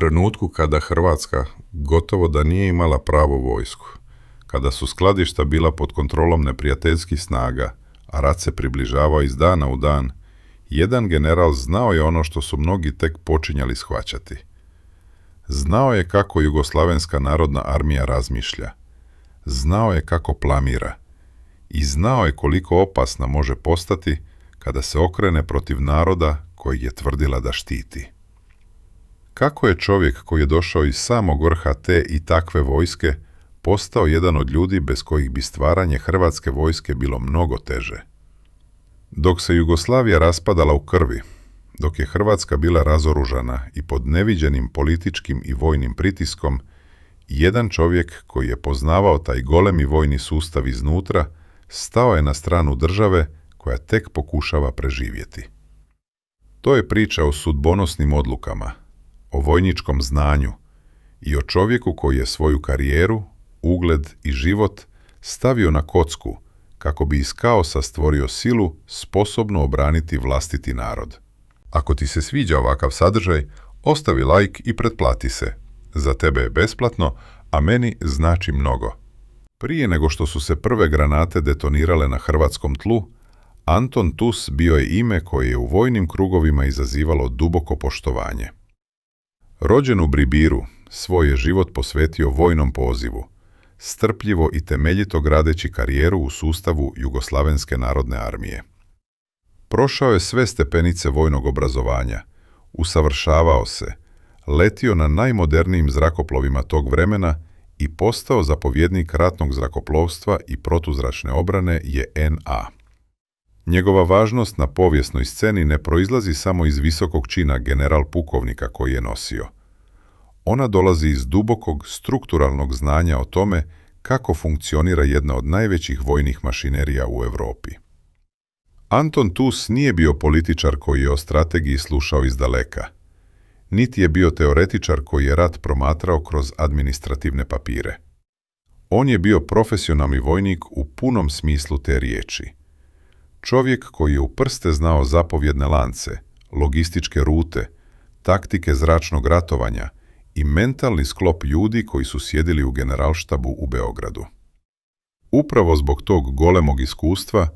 trenutku kada Hrvatska gotovo da nije imala pravu vojsku, kada su skladišta bila pod kontrolom neprijateljskih snaga, a rat se približavao iz dana u dan, jedan general znao je ono što su mnogi tek počinjali shvaćati. Znao je kako Jugoslavenska narodna armija razmišlja, znao je kako planira i znao je koliko opasna može postati kada se okrene protiv naroda koji je tvrdila da štiti. Kako je čovjek koji je došao iz samog vrha te i takve vojske postao jedan od ljudi bez kojih bi stvaranje hrvatske vojske bilo mnogo teže? Dok se Jugoslavija raspadala u krvi, dok je Hrvatska bila razoružana i pod neviđenim političkim i vojnim pritiskom, jedan čovjek koji je poznavao taj golemi vojni sustav iznutra stao je na stranu države koja tek pokušava preživjeti. To je priča o sudbonosnim odlukama, o vojničkom znanju i o čovjeku koji je svoju karijeru, ugled i život stavio na kocku kako bi iz kaosa stvorio silu sposobnu obraniti vlastiti narod. Ako ti se sviđa ovakav sadržaj, ostavi like i pretplati se. Za tebe je besplatno, a meni znači mnogo. Prije nego što su se prve granate detonirale na hrvatskom tlu, Anton Tus bio je ime koje je u vojnim krugovima izazivalo duboko poštovanje. Rođen u Bribiru, svoj je život posvetio vojnom pozivu, strpljivo i temeljito gradeći karijeru u sustavu Jugoslavenske narodne armije. Prošao je sve stepenice vojnog obrazovanja, usavršavao se, letio na najmodernijim zrakoplovima tog vremena i postao zapovjednik ratnog zrakoplovstva i protuzračne obrane JNA. Njegova važnost na povijesnoj sceni ne proizlazi samo iz visokog čina general pukovnika koji je nosio. Ona dolazi iz dubokog strukturalnog znanja o tome kako funkcionira jedna od najvećih vojnih mašinerija u Europi. Anton Tus nije bio političar koji je o strategiji slušao iz daleka, niti je bio teoretičar koji je rat promatrao kroz administrativne papire. On je bio profesionalni vojnik u punom smislu te riječi. Čovjek koji je u prste znao zapovjedne lance, logističke rute, taktike zračnog ratovanja i mentalni sklop ljudi koji su sjedili u generalštabu u Beogradu. Upravo zbog tog golemog iskustva,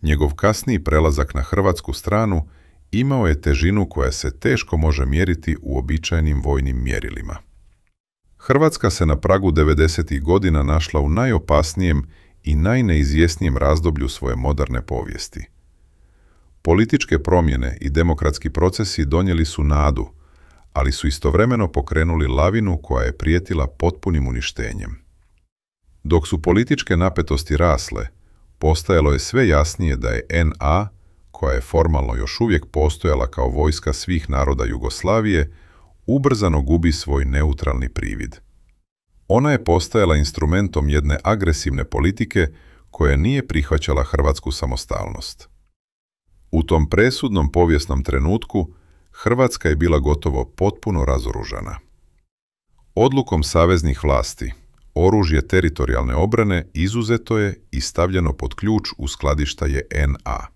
njegov kasniji prelazak na hrvatsku stranu imao je težinu koja se teško može mjeriti u uobičajenim vojnim mjerilima. Hrvatska se na pragu 90. godina našla u najopasnijem i najneizvjesnijem razdoblju svoje moderne povijesti. Političke promjene i demokratski procesi donijeli su nadu, ali su istovremeno pokrenuli lavinu koja je prijetila potpunim uništenjem. Dok su političke napetosti rasle, postajalo je sve jasnije da je NA, koja je formalno još uvijek postojala kao vojska svih naroda Jugoslavije, ubrzano gubi svoj neutralni privid. Ona je postajala instrumentom jedne agresivne politike koja nije prihvaćala hrvatsku samostalnost. U tom presudnom povijesnom trenutku Hrvatska je bila gotovo potpuno razoružana. Odlukom saveznih vlasti, oružje teritorijalne obrane izuzeto je i stavljeno pod ključ u skladišta JNA.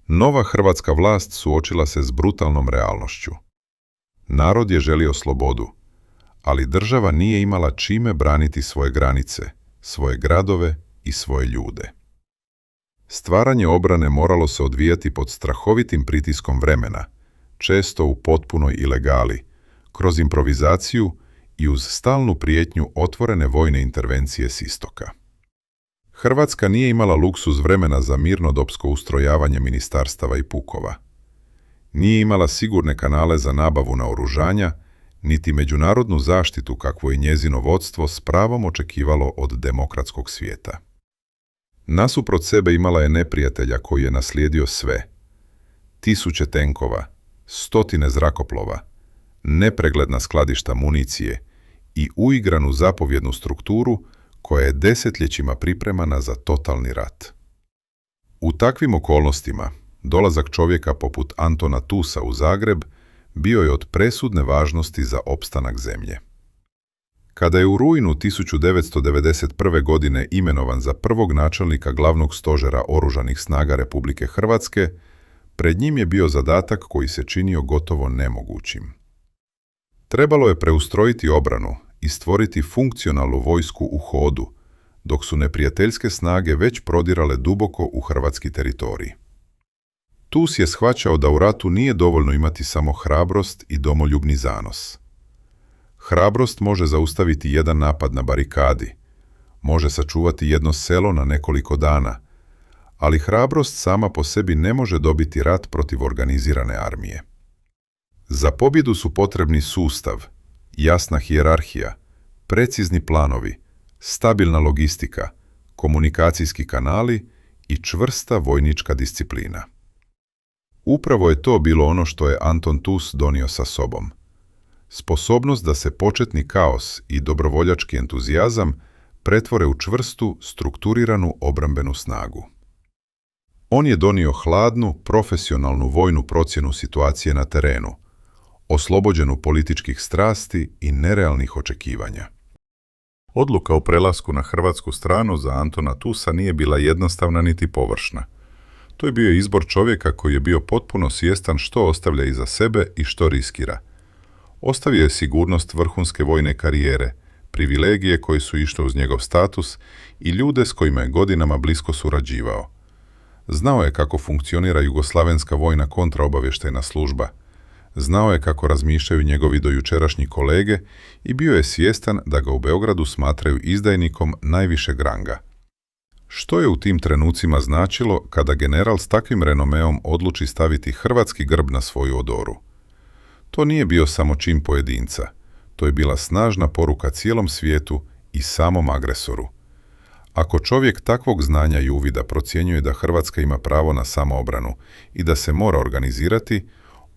Nova hrvatska vlast suočila se s brutalnom realnošću. Narod je želio slobodu, ali država nije imala čime braniti svoje granice, svoje gradove i svoje ljude. Stvaranje obrane moralo se odvijati pod strahovitim pritiskom vremena, često u potpunoj ilegali, kroz improvizaciju i uz stalnu prijetnju otvorene vojne intervencije s istoka. Hrvatska nije imala luksuz vremena za mirnodopsko ustrojavanje ministarstava i pukova. Nije imala sigurne kanale za nabavu naoružanja, niti međunarodnu zaštitu kakvu je njezino vodstvo s pravom očekivalo od demokratskog svijeta. Nasuprot sebe imala je neprijatelja koji je naslijedio sve. Tisuće tenkova, stotine zrakoplova, nepregledna skladišta municije i uigranu zapovjednu strukturu koja je desetljećima pripremana za totalni rat. U takvim okolnostima, dolazak čovjeka poput Antona Tusa u Zagreb bio je od presudne važnosti za opstanak zemlje. Kada je u rujnu 1991. godine imenovan za prvog načelnika glavnog stožera Oružanih snaga Republike Hrvatske, pred njim je bio zadatak koji se činio gotovo nemogućim. Trebalo je preustrojiti obranu i stvoriti funkcionalnu vojsku u hodu, dok su neprijateljske snage već prodirale duboko u hrvatski teritorij. Tus je shvaćao da u ratu nije dovoljno imati samo hrabrost i domoljubni zanos. Hrabrost može zaustaviti jedan napad na barikadi, može sačuvati jedno selo na nekoliko dana, ali hrabrost sama po sebi ne može dobiti rat protiv organizirane armije. Za pobjedu su potrebni sustav, jasna hijerarhija, precizni planovi, stabilna logistika, komunikacijski kanali i čvrsta vojnička disciplina. Upravo je to bilo ono što je Anton Tus donio sa sobom. Sposobnost da se početni kaos i dobrovoljački entuzijazam pretvore u čvrstu, strukturiranu obrambenu snagu. On je donio hladnu, profesionalnu vojnu procjenu situacije na terenu, oslobođenu političkih strasti i nerealnih očekivanja. Odluka o prelasku na hrvatsku stranu za Antona Tusa nije bila jednostavna niti površna. To je bio izbor čovjeka koji je bio potpuno svjestan što ostavlja iza sebe i što riskira. Ostavio je sigurnost vrhunske vojne karijere, privilegije koje su išle uz njegov status i ljude s kojima je godinama blisko surađivao. Znao je kako funkcionira jugoslavenska vojna kontraobavještajna služba. Znao je kako razmišljaju njegovi dojučerašnji kolege i bio je svjestan da ga u Beogradu smatraju izdajnikom najvišeg ranga. Što je u tim trenucima značilo kada general s takvim renomeom odluči staviti hrvatski grb na svoju odoru? To nije bio samo čin pojedinca, to je bila snažna poruka cijelom svijetu i samom agresoru. Ako čovjek takvog znanja i uvida procjenjuje da Hrvatska ima pravo na samoobranu i da se mora organizirati,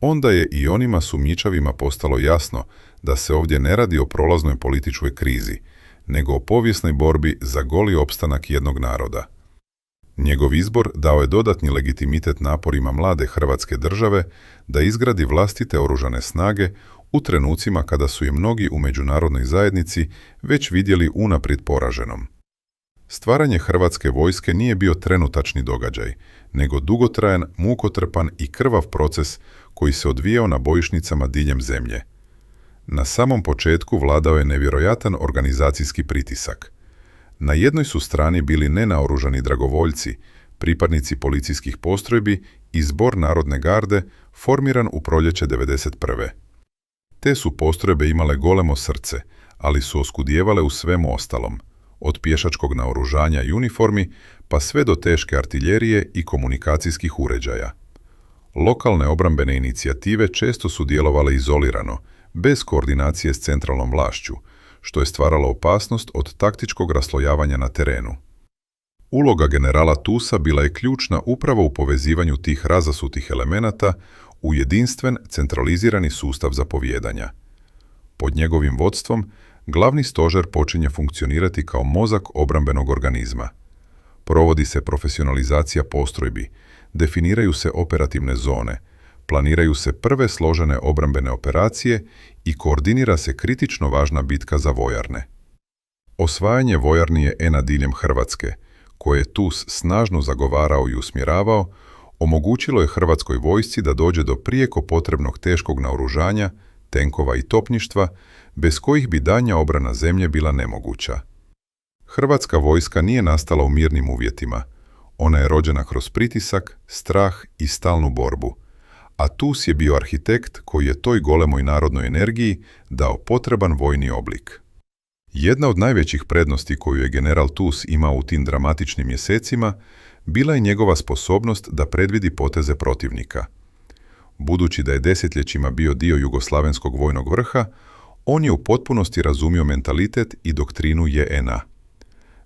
onda je i onima sumnjičavima postalo jasno da se ovdje ne radi o prolaznoj političkoj krizi, nego o povijesnoj borbi za goli opstanak jednog naroda. Njegov izbor dao je dodatni legitimitet naporima mlade Hrvatske države da izgradi vlastite oružane snage u trenucima kada su je mnogi u međunarodnoj zajednici već vidjeli unaprijed poraženom. Stvaranje hrvatske vojske nije bio trenutačni događaj, nego dugotrajan, mukotrpan i krvav proces koji se odvijao na bojišnicama diljem zemlje. Na samom početku vladao je nevjerojatan organizacijski pritisak. Na jednoj su strani bili nenaoružani dragovoljci, pripadnici policijskih postrojbi i zbor Narodne garde formiran u proljeće 1991. Te su postrojbe imale golemo srce, ali su oskudijevale u svemu ostalom, od pješačkog naoružanja i uniformi pa sve do teške artiljerije i komunikacijskih uređaja. Lokalne obrambene inicijative često su djelovale izolirano, bez koordinacije s centralnom vlašću, što je stvaralo opasnost od taktičkog raslojavanja na terenu. Uloga generala Tusa bila je ključna upravo u povezivanju tih razasutih elemenata u jedinstven, centralizirani sustav zapovijedanja. Pod njegovim vodstvom, glavni stožer počinje funkcionirati kao mozak obrambenog organizma. Provodi se profesionalizacija postrojbi, definiraju se operativne zone, planiraju se prve složene obrambene operacije i koordinira se kritično važna bitka za vojarne. Osvajanje vojarni je ena diljem Hrvatske, koje je Tus snažno zagovarao i usmjeravao, omogućilo je hrvatskoj vojsci da dođe do prijeko potrebnog teškog naoružanja, tenkova i topništva, bez kojih bi daljnja obrana zemlje bila nemoguća. Hrvatska vojska nije nastala u mirnim uvjetima. Ona je rođena kroz pritisak, strah i stalnu borbu. A Tus je bio arhitekt koji je toj golemoj narodnoj energiji dao potreban vojni oblik. Jedna od najvećih prednosti koju je general Tus imao u tim dramatičnim mjesecima bila je njegova sposobnost da predvidi poteze protivnika. Budući da je desetljećima bio dio jugoslavenskog vojnog vrha, on je u potpunosti razumio mentalitet i doktrinu JNA.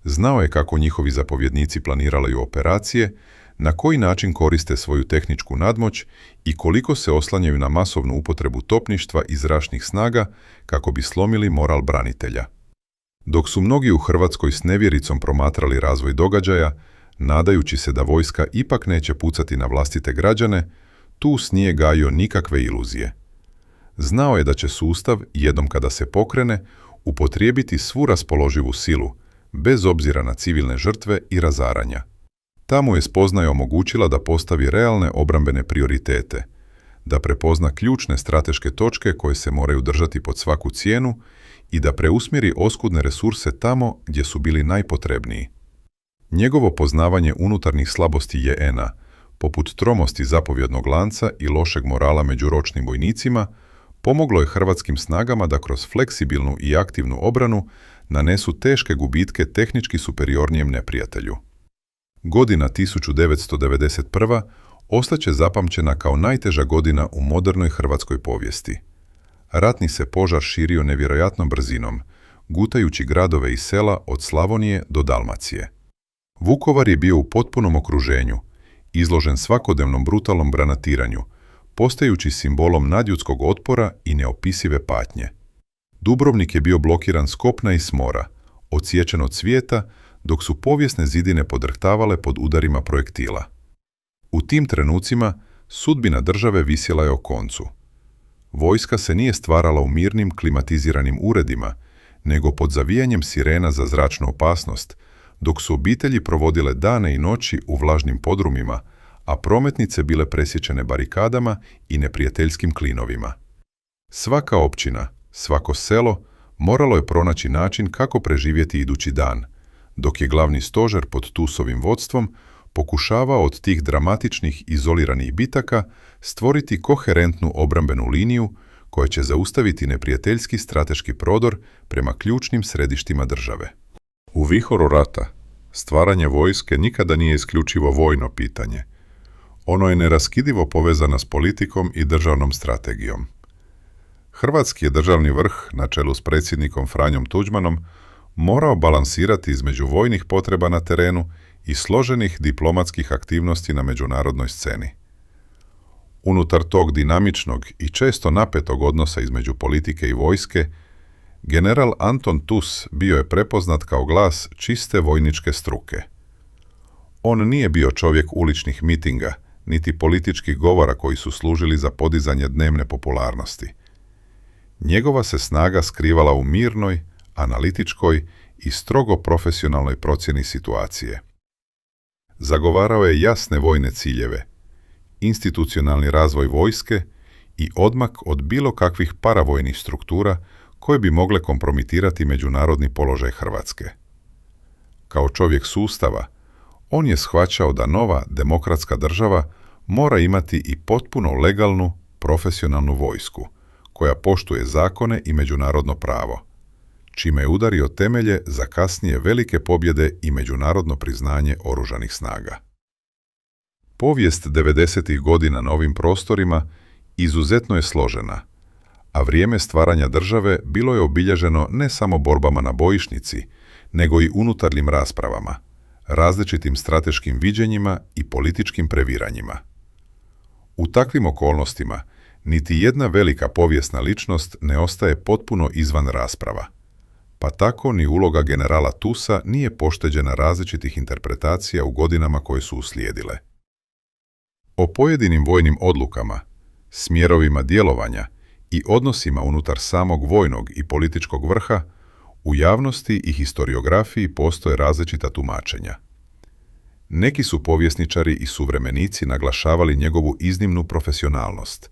Znao je kako njihovi zapovjednici planiraju operacije, na koji način koriste svoju tehničku nadmoć i koliko se oslanjaju na masovnu upotrebu topništva i zračnih snaga kako bi slomili moral branitelja. Dok su mnogi u Hrvatskoj s nevjericom promatrali razvoj događaja, nadajući se da vojska ipak neće pucati na vlastite građane, Tus nije gajio nikakve iluzije. Znao je da će sustav, jednom kada se pokrene, upotrijebiti svu raspoloživu silu, bez obzira na civilne žrtve i razaranja. Ta mu je spoznaja omogućila da postavi realne obrambene prioritete, da prepozna ključne strateške točke koje se moraju držati pod svaku cijenu i da preusmjeri oskudne resurse tamo gdje su bili najpotrebniji. Njegovo poznavanje unutarnjih slabosti JN-a, poput tromosti zapovjednog lanca i lošeg morala među ročnim vojnicima, pomoglo je hrvatskim snagama da kroz fleksibilnu i aktivnu obranu nanesu teške gubitke tehnički superiornijem neprijatelju. Godina 1991. ostaće zapamćena kao najteža godina u modernoj hrvatskoj povijesti. Ratni se požar širio nevjerojatnom brzinom, gutajući gradove i sela od Slavonije do Dalmacije. Vukovar je bio u potpunom okruženju, izložen svakodnevnom brutalnom granatiranju, postajući simbolom nadljudskog otpora i neopisive patnje. Dubrovnik je bio blokiran s kopna i s mora, odsječen od svijeta, dok su povijesne zidine podrhtavale pod udarima projektila. U tim trenucima sudbina države visjela je o koncu. Vojska se nije stvarala u mirnim klimatiziranim uredima, nego pod zavijanjem sirena za zračnu opasnost, dok su obitelji provodile dane i noći u vlažnim podrumima, a prometnice bile presječene barikadama i neprijateljskim klinovima. Svaka općina, svako selo moralo je pronaći način kako preživjeti idući dan, dok je glavni stožer pod Tusovim vodstvom pokušavao od tih dramatičnih izoliranih bitaka stvoriti koherentnu obrambenu liniju koja će zaustaviti neprijateljski strateški prodor prema ključnim središtima države. U vihoru rata stvaranje vojske nikada nije isključivo vojno pitanje. Ono je neraskidivo povezano s politikom i državnom strategijom. Hrvatski je državni vrh, na čelu s predsjednikom Franjom Tuđmanom, morao balansirati između vojnih potreba na terenu i složenih diplomatskih aktivnosti na međunarodnoj sceni. Unutar tog dinamičnog i često napetog odnosa između politike i vojske, general Anton Tus bio je prepoznat kao glas čiste vojničke struke. On nije bio čovjek uličnih mitinga, niti političkih govora koji su služili za podizanje dnevne popularnosti. Njegova se snaga skrivala u mirnoj, analitičkoj i strogo profesionalnoj procjeni situacije. Zagovarao je jasne vojne ciljeve, institucionalni razvoj vojske i odmak od bilo kakvih paravojnih struktura koje bi mogle kompromitirati međunarodni položaj Hrvatske. Kao čovjek sustava, on je shvaćao da nova demokratska država mora imati i potpuno legalnu, profesionalnu vojsku, koja poštuje zakone i međunarodno pravo, čime je udario temelje za kasnije velike pobjede i međunarodno priznanje oružanih snaga. Povijest 90. godina na ovim prostorima izuzetno je složena, a vrijeme stvaranja države bilo je obilježeno ne samo borbama na bojišnici, nego i unutarnjim raspravama, različitim strateškim viđenjima i političkim previranjima. U takvim okolnostima niti jedna velika povijesna ličnost ne ostaje potpuno izvan rasprava, pa tako ni uloga generala Tusa nije pošteđena različitih interpretacija u godinama koje su uslijedile. O pojedinim vojnim odlukama, smjerovima djelovanja i odnosima unutar samog vojnog i političkog vrha, u javnosti i historiografiji postoje različita tumačenja. Neki su povjesničari i suvremenici naglašavali njegovu iznimnu profesionalnost,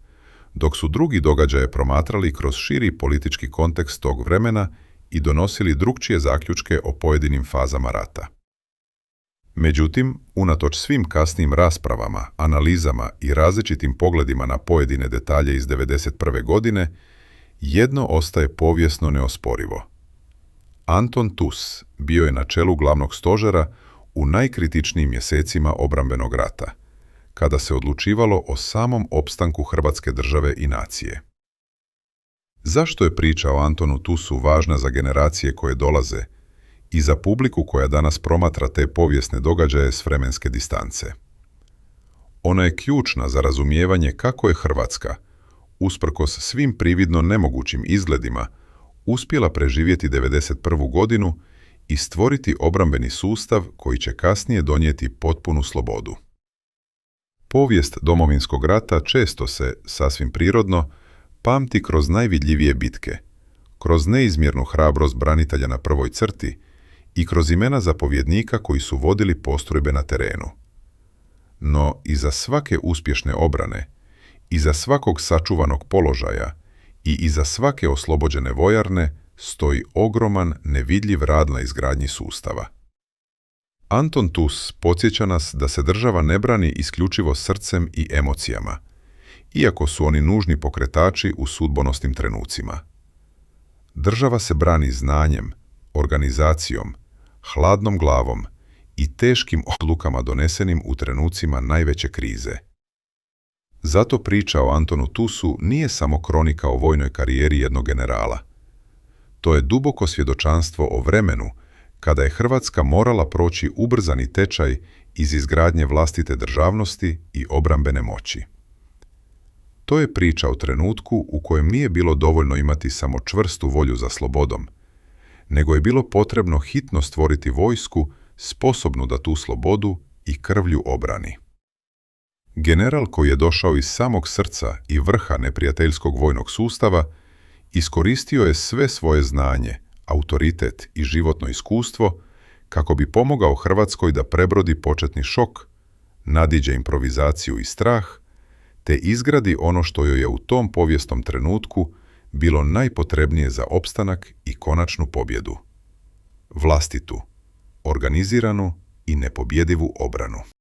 dok su drugi događaje promatrali kroz širi politički kontekst tog vremena i donosili drukčije zaključke o pojedinim fazama rata. Međutim, unatoč svim kasnijim raspravama, analizama i različitim pogledima na pojedine detalje iz 1991. godine, jedno ostaje povijesno neosporivo. Anton Tus bio je na čelu glavnog stožera u najkritičnijim mjesecima obrambenog rata, kada se odlučivalo o samom opstanku Hrvatske države i nacije. Zašto je priča o Antonu Tusu važna za generacije koje dolaze i za publiku koja danas promatra te povijesne događaje s vremenske distance? Ona je ključna za razumijevanje kako je Hrvatska, usprkos svim prividno nemogućim izgledima, uspjela preživjeti 1991. godinu i stvoriti obrambeni sustav koji će kasnije donijeti potpunu slobodu. Povijest Domovinskog rata često se, sasvim prirodno, pamti kroz najvidljivije bitke, kroz neizmjernu hrabrost branitelja na prvoj crti i kroz imena zapovjednika koji su vodili postrojbe na terenu. No, iza svake uspješne obrane, Iza svakog sačuvanog položaja i iza svake oslobođene vojarne stoji ogroman, nevidljiv rad na izgradnji sustava. Anton Tus podsjeća nas da se država ne brani isključivo srcem i emocijama, iako su oni nužni pokretači u sudbonosnim trenucima. Država se brani znanjem, organizacijom, hladnom glavom i teškim odlukama donesenim u trenucima najveće krize. Zato priča o Antonu Tusu nije samo kronika o vojnoj karijeri jednog generala. To je duboko svjedočanstvo o vremenu kada je Hrvatska morala proći ubrzani tečaj iz izgradnje vlastite državnosti i obrambene moći. To je priča o trenutku u kojem nije bilo dovoljno imati samo čvrstu volju za slobodom, nego je bilo potrebno hitno stvoriti vojsku sposobnu da tu slobodu i krvlju obrani. General koji je došao iz samog srca i vrha neprijateljskog vojnog sustava iskoristio je sve svoje znanje, autoritet i životno iskustvo kako bi pomogao Hrvatskoj da prebrodi početni šok, nadiđe improvizaciju i strah, te izgradi ono što joj je u tom povijesnom trenutku bilo najpotrebnije za opstanak i konačnu pobjedu. Vlastitu, organiziranu i nepobjedivu obranu.